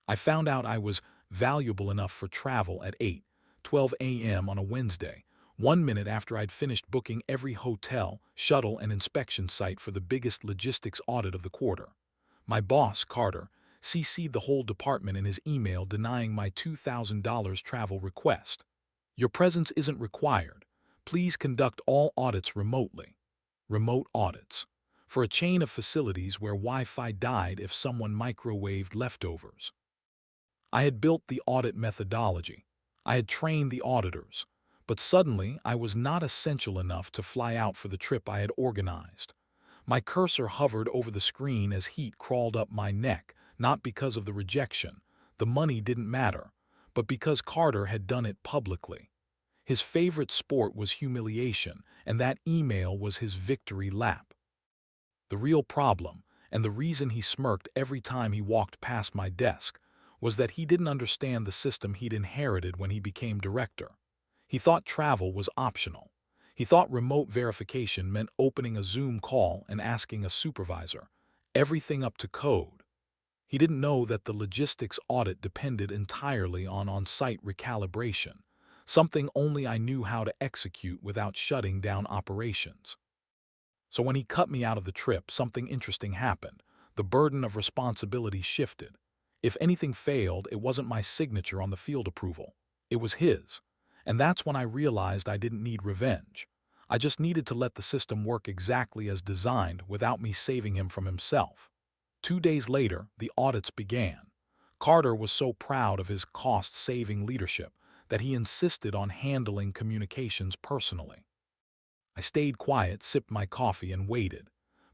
I found out I was valuable enough for travel at 8:12 a.m. on a Wednesday, 1 minute after I'd finished booking every hotel, shuttle, and inspection site for the biggest logistics audit of the quarter. My boss, Carter, CC'd the whole department in his email denying my $2,000 travel request. Your presence isn't required. Please conduct all audits remotely. Remote audits. For a chain of facilities where Wi-Fi died if someone microwaved leftovers. I had built the audit methodology. I had trained the auditors. But suddenly, I was not essential enough to fly out for the trip I had organized. My cursor hovered over the screen as heat crawled up my neck, not because of the rejection. The money didn't matter, but because Carter had done it publicly. His favorite sport was humiliation, and that email was his victory lap. The real problem, and the reason he smirked every time he walked past my desk, was that he didn't understand the system he'd inherited when he became director. He thought travel was optional. He thought remote verification meant opening a Zoom call and asking a supervisor, everything up to code. He didn't know that the logistics audit depended entirely on on-site recalibration, something only I knew how to execute without shutting down operations. So when he cut me out of the trip, something interesting happened. The burden of responsibility shifted. If anything failed, it wasn't my signature on the field approval. It was his. And that's when I realized I didn't need revenge. I just needed to let the system work exactly as designed without me saving him from himself. 2 days later, the audits began. Carter was so proud of his cost-saving leadership that he insisted on handling communications personally. I stayed quiet, sipped my coffee, and waited.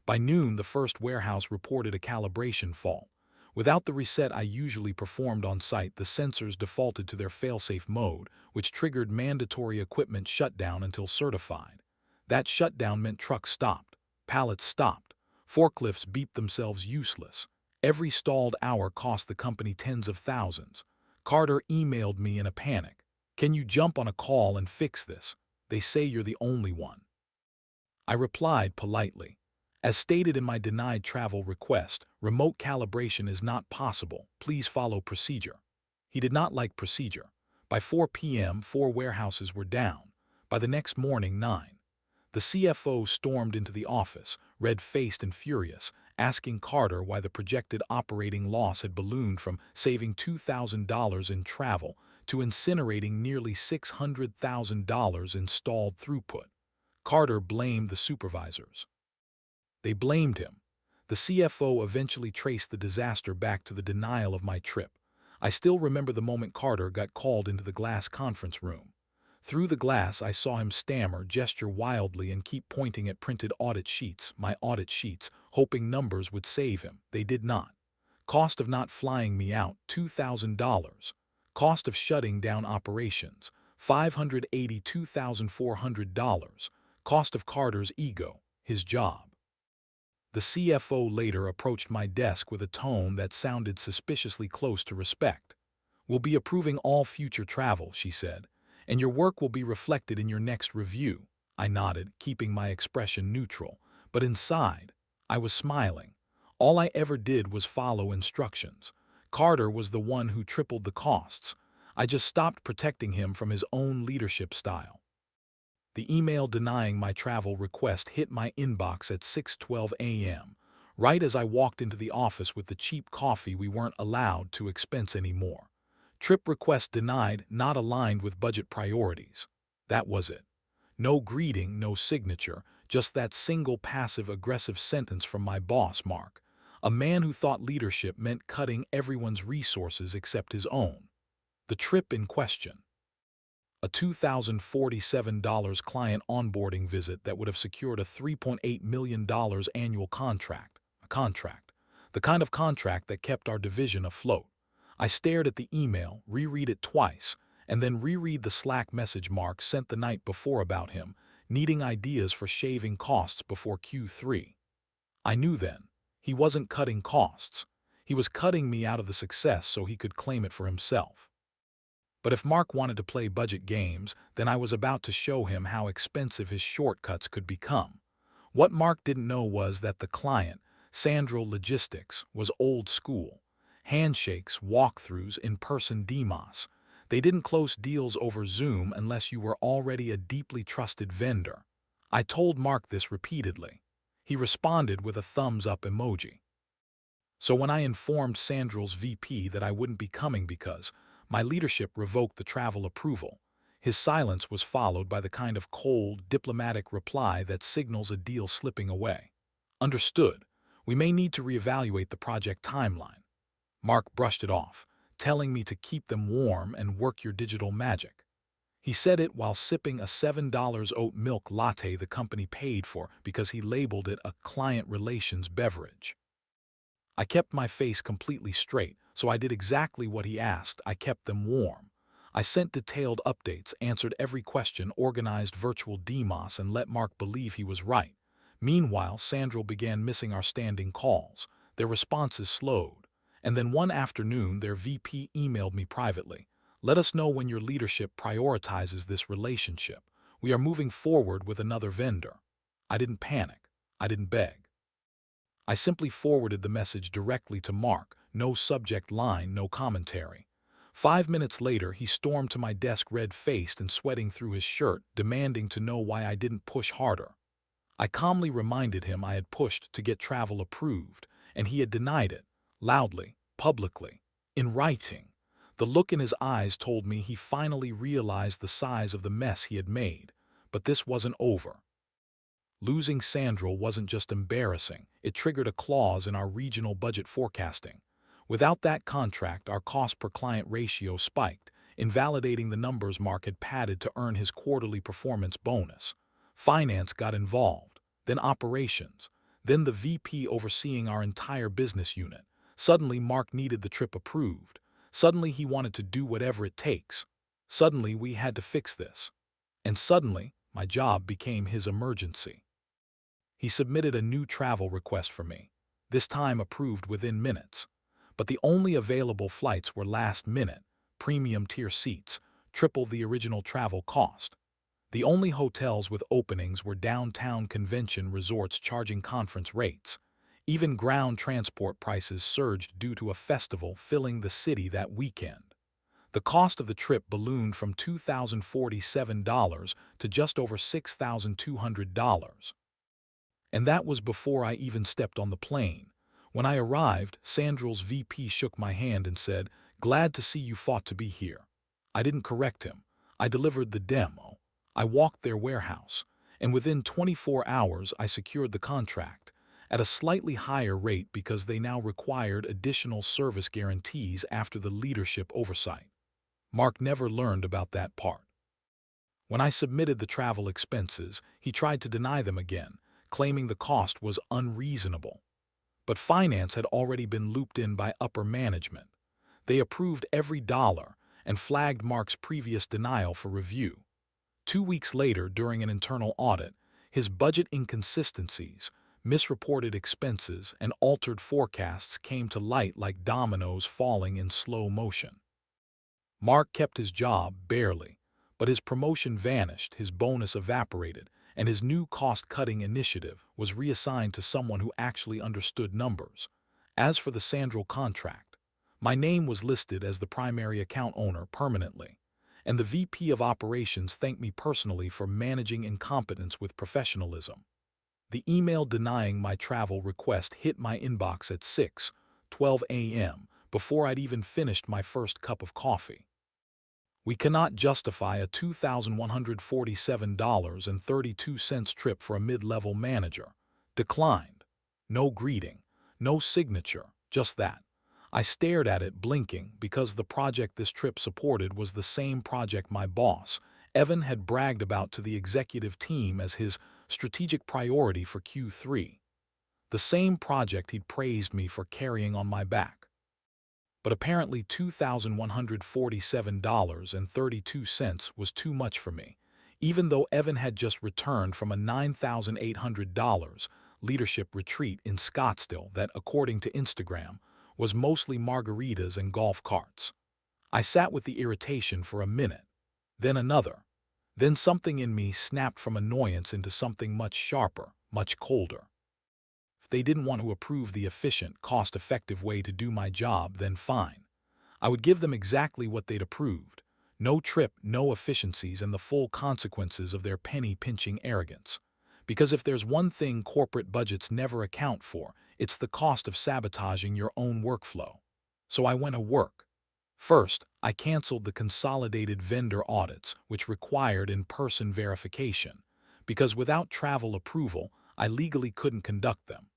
By noon, the first warehouse reported a calibration fault. Without the reset I usually performed on site, the sensors defaulted to their failsafe mode, which triggered mandatory equipment shutdown until certified. That shutdown meant trucks stopped, pallets stopped, forklifts beeped themselves useless. Every stalled hour cost the company tens of thousands. Carter emailed me in a panic. "Can you jump on a call and fix this? They say you're the only one." I replied politely. "As stated in my denied travel request, remote calibration is not possible. Please follow procedure." He did not like procedure. By 4 p.m., 4 warehouses were down. By the next morning, 9. The CFO stormed into the office, red-faced and furious, asking Carter why the projected operating loss had ballooned from saving $2,000 in travel to incinerating nearly $600,000 in stalled throughput. Carter blamed the supervisors. They blamed him. The CFO eventually traced the disaster back to the denial of my trip. I still remember the moment Carter got called into the glass conference room. Through the glass, I saw him stammer, gesture wildly, and keep pointing at printed audit sheets, my audit sheets, hoping numbers would save him. They did not. Cost of not flying me out, $2,000. Cost of shutting down operations, $582,400. Cost of Carter's ego, his job. The CFO later approached my desk with a tone that sounded suspiciously close to respect. "We'll be approving all future travel," she said, "and your work will be reflected in your next review." I nodded, keeping my expression neutral, but inside, I was smiling. All I ever did was follow instructions. Carter was the one who tripled the costs. I just stopped protecting him from his own leadership style. The email denying my travel request hit my inbox at 6:12 a.m., right as I walked into the office with the cheap coffee we weren't allowed to expense anymore. Trip request denied, not aligned with budget priorities. That was it. No greeting, no signature, just that single passive-aggressive sentence from my boss, Mark, a man who thought leadership meant cutting everyone's resources except his own. The trip in question. A $2,047 client onboarding visit that would have secured a $3.8 million annual contract. A contract. The kind of contract that kept our division afloat. I stared at the email, reread it twice, and then reread the Slack message Mark sent the night before about him, needing ideas for shaving costs before Q3. I knew then. He wasn't cutting costs. He was cutting me out of the success so he could claim it for himself. But if Mark wanted to play budget games, then I was about to show him how expensive his shortcuts could become. What Mark didn't know was that the client, Sandro Logistics, was old school. Handshakes, walkthroughs, in-person demos. They didn't close deals over Zoom unless you were already a deeply trusted vendor. I told Mark this repeatedly. He responded with a thumbs-up emoji. So when I informed Sandral's VP that I wouldn't be coming because my leadership revoked the travel approval, his silence was followed by the kind of cold, diplomatic reply that signals a deal slipping away. Understood. We may need to reevaluate the project timeline. Mark brushed it off, telling me to keep them warm and work your digital magic. He said it while sipping a $7 oat milk latte the company paid for because he labeled it a client relations beverage. I kept my face completely straight, so I did exactly what he asked. I kept them warm. I sent detailed updates, answered every question, organized virtual demos, and let Mark believe he was right. Meanwhile, Sandral began missing our standing calls. Their responses slowed. And then one afternoon, their VP emailed me privately. Let us know when your leadership prioritizes this relationship. We are moving forward with another vendor. I didn't panic. I didn't beg. I simply forwarded the message directly to Mark, no subject line, no commentary. 5 minutes later, he stormed to my desk red-faced and sweating through his shirt, demanding to know why I didn't push harder. I calmly reminded him I had pushed to get travel approved, and he had denied it, loudly, publicly, in writing. The look in his eyes told me he finally realized the size of the mess he had made. But this wasn't over. Losing Sandral wasn't just embarrassing, it triggered a clause in our regional budget forecasting. Without that contract, our cost per client ratio spiked, invalidating the numbers Mark had padded to earn his quarterly performance bonus. Finance got involved, then operations, then the VP overseeing our entire business unit. Suddenly, Mark needed the trip approved. Suddenly, he wanted to do whatever it takes. Suddenly, we had to fix this. And suddenly, my job became his emergency. He submitted a new travel request for me, this time approved within minutes. But the only available flights were last-minute, premium-tier seats, triple the original travel cost. The only hotels with openings were downtown convention resorts charging conference rates. Even ground transport prices surged due to a festival filling the city that weekend. The cost of the trip ballooned from $2,047 to just over $6,200. And that was before I even stepped on the plane. When I arrived, Sandral's VP shook my hand and said, "Glad to see you fought to be here." I didn't correct him. I delivered the demo. I walked their warehouse, and within 24 hours I secured the contract, at a slightly higher rate because they now required additional service guarantees after the leadership oversight. Mark never learned about that part. When I submitted the travel expenses, he tried to deny them again, claiming the cost was unreasonable. But finance had already been looped in by upper management. They approved every dollar and flagged Mark's previous denial for review. 2 weeks later, during an internal audit, his budget inconsistencies, misreported expenses, and altered forecasts came to light like dominoes falling in slow motion. Mark kept his job barely, but his promotion vanished, his bonus evaporated, and his new cost-cutting initiative was reassigned to someone who actually understood numbers. As for the Sandral contract, my name was listed as the primary account owner permanently, and the VP of operations thanked me personally for managing incompetence with professionalism. The email denying my travel request hit my inbox at 6:12 a.m. before I'd even finished my first cup of coffee. We cannot justify a $2,147.32 trip for a mid-level manager. Declined. No greeting, no signature, just that. I stared at it, blinking, because the project this trip supported was the same project my boss, Evan, had bragged about to the executive team as his strategic priority for Q3. The same project he'd praised me for carrying on my back. But apparently $2,147.32 was too much for me, even though Evan had just returned from a $9,800 leadership retreat in Scottsdale that, according to Instagram, was mostly margaritas and golf carts. I sat with the irritation for a minute, then another. Then something in me snapped from annoyance into something much sharper, much colder. they didn't want to approve the efficient, cost-effective way to do my job, then fine. I would give them exactly what they'd approved. No trip, no efficiencies, and the full consequences of their penny-pinching arrogance. Because if there's one thing corporate budgets never account for, it's the cost of sabotaging your own workflow. So I went to work. First, I canceled the consolidated vendor audits, which required in-person verification, because without travel approval, I legally couldn't conduct them.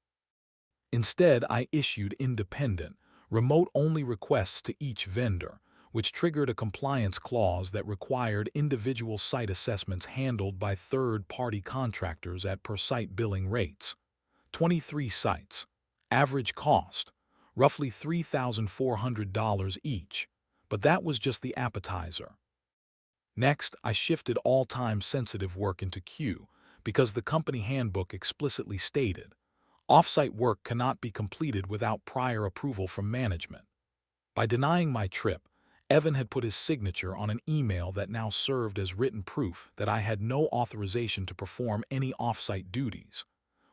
Instead, I issued independent, remote-only requests to each vendor, which triggered a compliance clause that required individual site assessments handled by third-party contractors at per-site billing rates. 23 sites. Average cost, roughly $3,400 each. But that was just the appetizer. Next, I shifted all time-sensitive work into queue because the company handbook explicitly stated, off-site work cannot be completed without prior approval from management. By denying my trip, Evan had put his signature on an email that now served as written proof that I had no authorization to perform any off-site duties,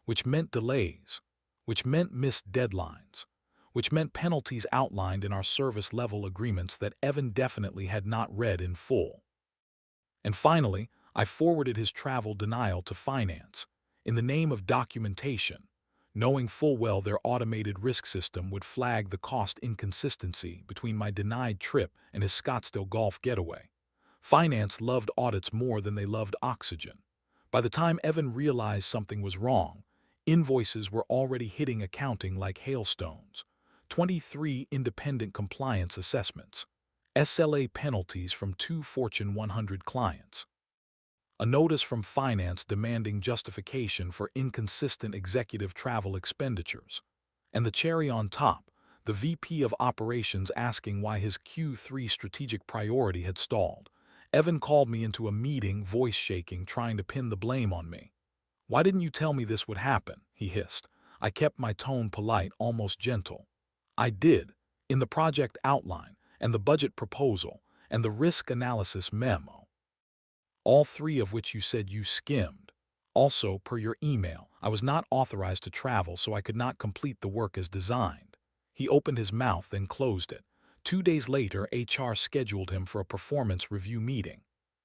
which meant delays, which meant missed deadlines, which meant penalties outlined in our service level agreements that Evan definitely had not read in full. And finally, I forwarded his travel denial to finance, in the name of documentation, knowing full well their automated risk system would flag the cost inconsistency between my denied trip and his Scottsdale golf getaway. Finance loved audits more than they loved oxygen. By the time Evan realized something was wrong, invoices were already hitting accounting like hailstones. 23 independent compliance assessments, SLA penalties from 2 Fortune 100 clients, a notice from finance demanding justification for inconsistent executive travel expenditures, and the cherry on top, the VP of Operations asking why his Q3 strategic priority had stalled. Evan called me into a meeting, voice shaking, trying to pin the blame on me. "Why didn't you tell me this would happen?" he hissed. I kept my tone polite, almost gentle. "I did, in the project outline, and the budget proposal, and the risk analysis memo. All 3 of which you said you skimmed. Also, per your email, I was not authorized to travel, so I could not complete the work as designed." He opened his mouth, then closed it. 2 days later, HR scheduled him for a performance review meeting.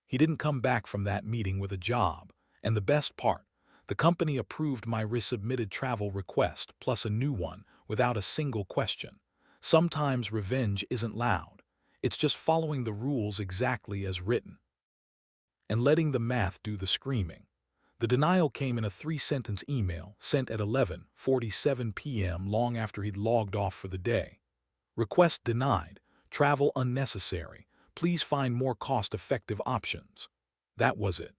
He didn't come back from that meeting with a job. And the best part, the company approved my resubmitted travel request, plus a new one, without a single question. Sometimes revenge isn't loud. It's just following the rules exactly as written and letting the math do the screaming. The denial came in a 3-sentence email sent at 11:47 p.m. long after he'd logged off for the day. Request denied. Travel unnecessary. Please find more cost-effective options. That was it.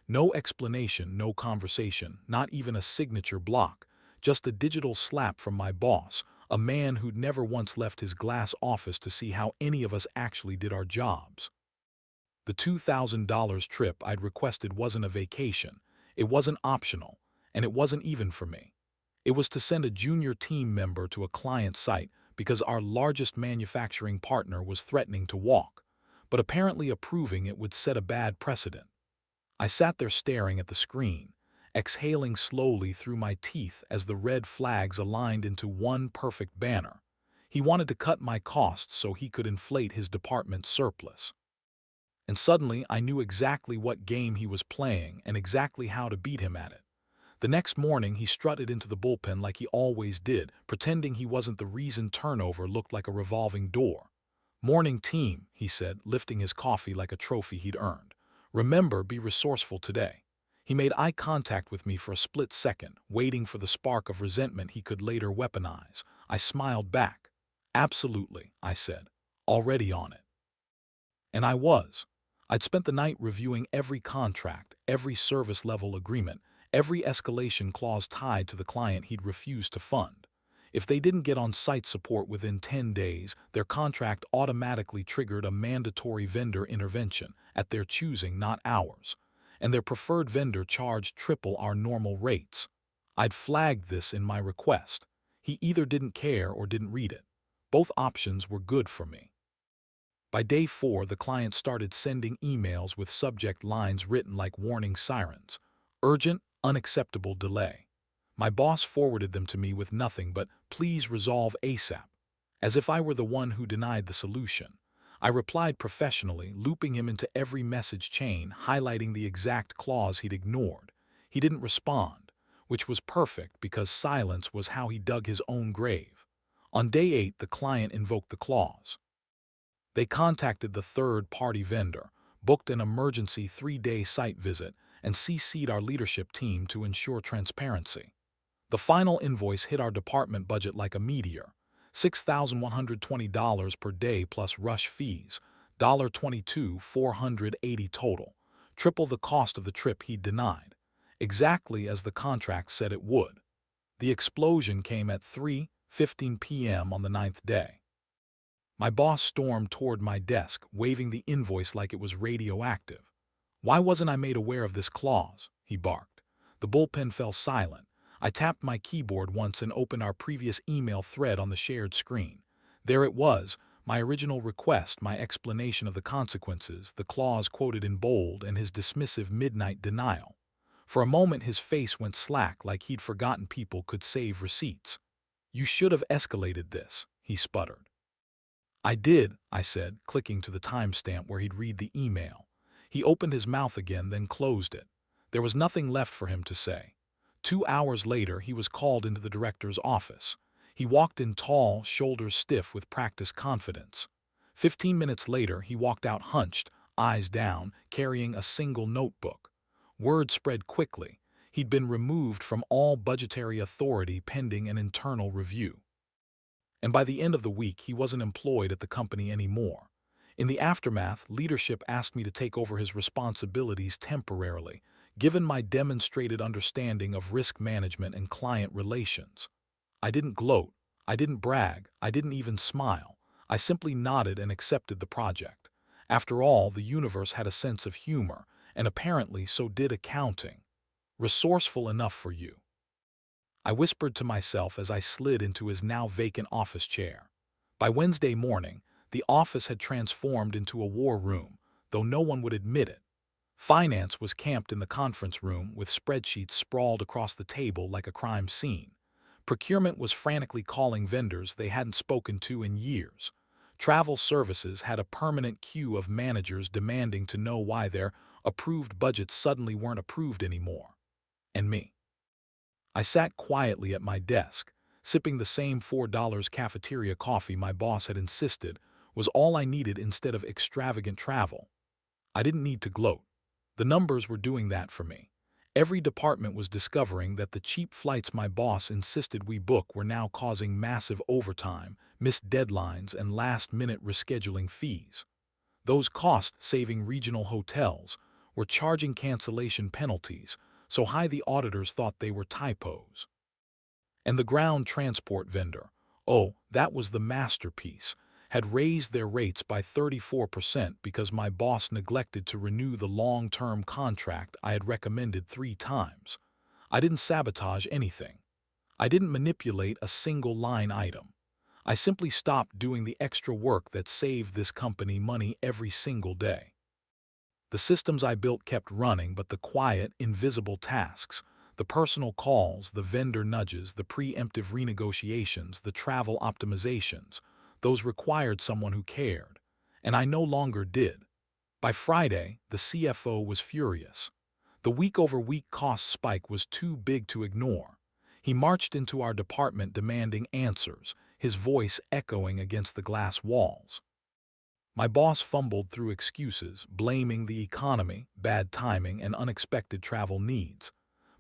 No explanation, no conversation, not even a signature block, just a digital slap from my boss, a man who'd never once left his glass office to see how any of us actually did our jobs. The $2,000 trip I'd requested wasn't a vacation, it wasn't optional, and it wasn't even for me. It was to send a junior team member to a client site because our largest manufacturing partner was threatening to walk, but apparently approving it would set a bad precedent. I sat there staring at the screen, exhaling slowly through my teeth as the red flags aligned into one perfect banner. He wanted to cut my costs so he could inflate his department's surplus. And suddenly I knew exactly what game he was playing and exactly how to beat him at it. The next morning he strutted into the bullpen like he always did, pretending he wasn't the reason turnover looked like a revolving door. "Morning, team," he said, lifting his coffee like a trophy he'd earned. "Remember, be resourceful today." He made eye contact with me for a split second, waiting for the spark of resentment he could later weaponize. I smiled back. "Absolutely," I said. "Already on it." And I was. I'd spent the night reviewing every contract, every service level agreement, every escalation clause tied to the client he'd refused to fund. If they didn't get on-site support within 10 days, their contract automatically triggered a mandatory vendor intervention, at their choosing, not ours. And their preferred vendor charged triple our normal rates. I'd flagged this in my request. He either didn't care or didn't read it. Both options were good for me. By day 4, the client started sending emails with subject lines written like warning sirens. Urgent, unacceptable delay. My boss forwarded them to me with nothing but, "Please resolve ASAP," as if I were the one who denied the solution. I replied professionally, looping him into every message chain, highlighting the exact clause he'd ignored. He didn't respond, which was perfect because silence was how he dug his own grave. On day 8, the client invoked the clause. They contacted the third-party vendor, booked an emergency 3-day site visit, and CC'd our leadership team to ensure transparency. The final invoice hit our department budget like a meteor: $6,120 per day plus rush fees, $22,480 total, triple the cost of the trip he'd denied, exactly as the contract said it would. The explosion came at 3:15 p.m. on the 9th day. My boss stormed toward my desk, waving the invoice like it was radioactive. "Why wasn't I made aware of this clause?" he barked. The bullpen fell silent. I tapped my keyboard once and opened our previous email thread on the shared screen. There it was, my original request, my explanation of the consequences, the clause quoted in bold, and his dismissive midnight denial. For a moment his face went slack, like he'd forgotten people could save receipts. "You should have escalated this," he sputtered. "I did," I said, clicking to the timestamp where he'd read the email. He opened his mouth again, then closed it. There was nothing left for him to say. 2 hours later, he was called into the director's office. He walked in tall, shoulders stiff with practiced confidence. 15 minutes later, he walked out hunched, eyes down, carrying a single notebook. Word spread quickly. He'd been removed from all budgetary authority pending an internal review. And by the end of the week, he wasn't employed at the company anymore. In the aftermath, leadership asked me to take over his responsibilities temporarily, given my demonstrated understanding of risk management and client relations. I didn't gloat, I didn't brag, I didn't even smile. I simply nodded and accepted the project. After all, the universe had a sense of humor, and apparently so did accounting. Resourceful enough for you. I whispered to myself as I slid into his now vacant office chair. By Wednesday morning, the office had transformed into a war room, though no one would admit it. Finance was camped in the conference room with spreadsheets sprawled across the table like a crime scene. Procurement was frantically calling vendors they hadn't spoken to in years. Travel services had a permanent queue of managers demanding to know why their approved budgets suddenly weren't approved anymore. And me. I sat quietly at my desk, sipping the same $4 cafeteria coffee my boss had insisted was all I needed instead of extravagant travel. I didn't need to gloat. The numbers were doing that for me. Every department was discovering that the cheap flights my boss insisted we book were now causing massive overtime, missed deadlines, and last-minute rescheduling fees. Those cost-saving regional hotels were charging cancellation penalties so high the auditors thought they were typos. And the ground transport vendor, oh, that was the masterpiece, had raised their rates by 34% because my boss neglected to renew the long-term contract I had recommended 3 times. I didn't sabotage anything. I didn't manipulate a single line item. I simply stopped doing the extra work that saved this company money every single day. The systems I built kept running, but the quiet, invisible tasks, the personal calls, the vendor nudges, the preemptive renegotiations, the travel optimizations, those required someone who cared. And I no longer did. By Friday, the CFO was furious. The week-over-week cost spike was too big to ignore. He marched into our department demanding answers, his voice echoing against the glass walls. My boss fumbled through excuses, blaming the economy, bad timing, and unexpected travel needs.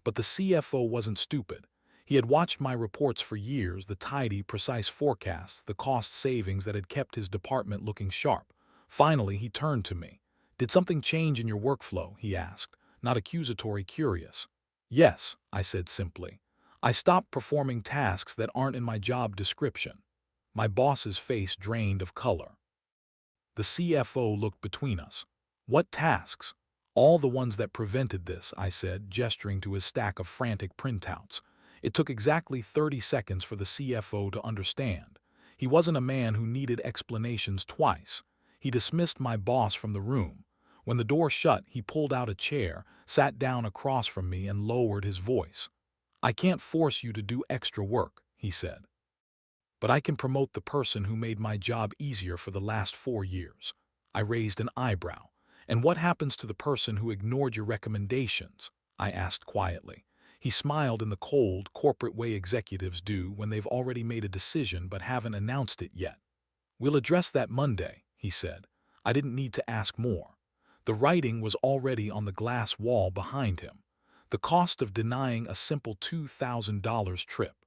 But the CFO wasn't stupid. He had watched my reports for years, the tidy, precise forecasts, the cost savings that had kept his department looking sharp. Finally, he turned to me. "Did something change in your workflow?" he asked, not accusatory, curious. "Yes," I said simply. "I stopped performing tasks that aren't in my job description." My boss's face drained of color. The CFO looked between us. "What tasks?" "All the ones that prevented this," I said, gesturing to his stack of frantic printouts. It took exactly 30 seconds for the CFO to understand. He wasn't a man who needed explanations twice. He dismissed my boss from the room. When the door shut, he pulled out a chair, sat down across from me, and lowered his voice. "I can't force you to do extra work," he said. "But I can promote the person who made my job easier for the last 4 years." I raised an eyebrow. "And what happens to the person who ignored your recommendations?" I asked quietly. He smiled in the cold, corporate way executives do when they've already made a decision but haven't announced it yet. "We'll address that Monday," he said. I didn't need to ask more. The writing was already on the glass wall behind him. The cost of denying a simple $2,000 trip.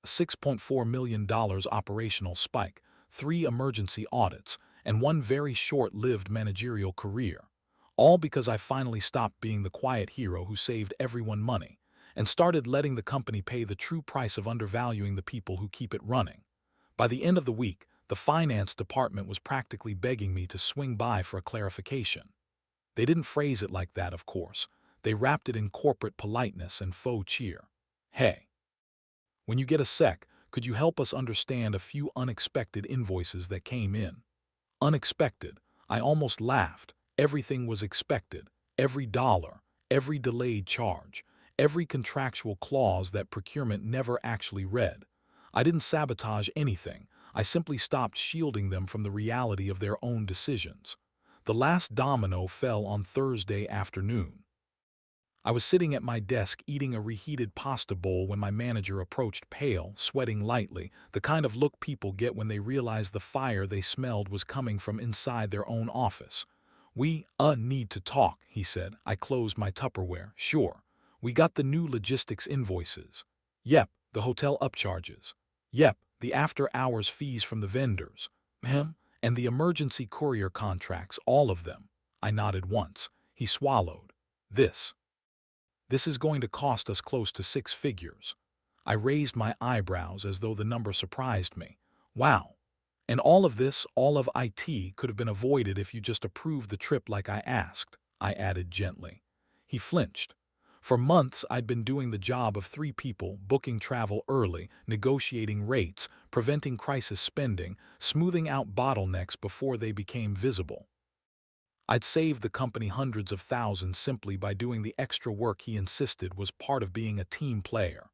A $6.4 million operational spike, 3 emergency audits, and 1 very short-lived managerial career. All because I finally stopped being the quiet hero who saved everyone money and started letting the company pay the true price of undervaluing the people who keep it running. By the end of the week, the finance department was practically begging me to swing by for a clarification. They didn't phrase it like that, of course. They wrapped it in corporate politeness and faux cheer. "Hey, when you get a sec, could you help us understand a few unexpected invoices that came in?" Unexpected. I almost laughed. Everything was expected. Every dollar, every delayed charge, every contractual clause that procurement never actually read. I didn't sabotage anything. I simply stopped shielding them from the reality of their own decisions. The last domino fell on Thursday afternoon. I was sitting at my desk eating a reheated pasta bowl when my manager approached, pale, sweating lightly, the kind of look people get when they realize the fire they smelled was coming from inside their own office. "We, need to talk," he said. I closed my Tupperware. "Sure. We got the new logistics invoices." "Yep, the hotel upcharges." "Yep, the after-hours fees from the vendors." "And the emergency courier contracts, all of them." I nodded once. He swallowed. This is going to cost us close to 6 figures." I raised my eyebrows as though the number surprised me. "Wow. And all of this, all of IT, could have been avoided if you just approved the trip like I asked," I added gently. He flinched. For months I'd been doing the job of 3 people, booking travel early, negotiating rates, preventing crisis spending, smoothing out bottlenecks before they became visible. I'd saved the company hundreds of thousands simply by doing the extra work he insisted was part of being a team player.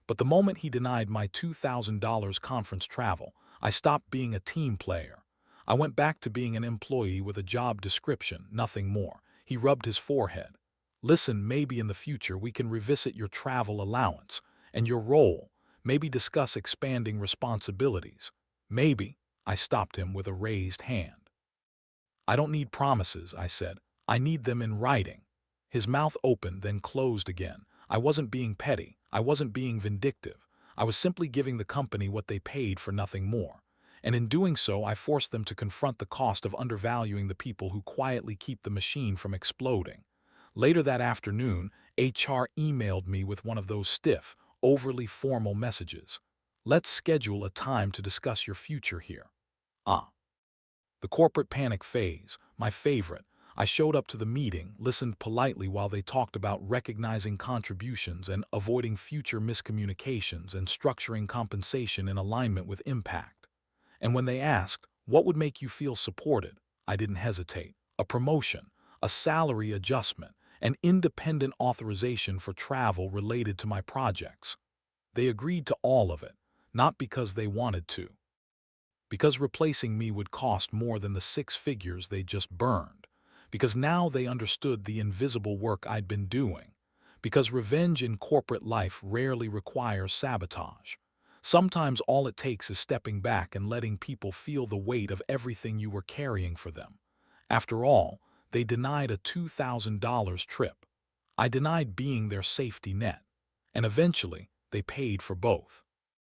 But the moment he denied my $2,000 conference travel, I stopped being a team player. I went back to being an employee with a job description, nothing more. He rubbed his forehead. "Listen, maybe in the future we can revisit your travel allowance and your role, maybe discuss expanding responsibilities. Maybe." I stopped him with a raised hand. "I don't need promises," I said. "I need them in writing." His mouth opened, then closed again. I wasn't being petty. I wasn't being vindictive. I was simply giving the company what they paid for, nothing more. And in doing so, I forced them to confront the cost of undervaluing the people who quietly keep the machine from exploding. Later that afternoon, HR emailed me with one of those stiff, overly formal messages. "Let's schedule a time to discuss your future here." Ah. The corporate panic phase, my favorite. I showed up to the meeting, listened politely while they talked about recognizing contributions and avoiding future miscommunications and structuring compensation in alignment with impact. And when they asked, "What would make you feel supported?" I didn't hesitate. A promotion, a salary adjustment, an independent authorization for travel related to my projects. They agreed to all of it, not because they wanted to, because replacing me would cost more than the 6 figures they just burned, because now they understood the invisible work I'd been doing, because revenge in corporate life rarely requires sabotage. Sometimes all it takes is stepping back and letting people feel the weight of everything you were carrying for them. After all, they denied a $2,000 trip. I denied being their safety net. And eventually, they paid for both.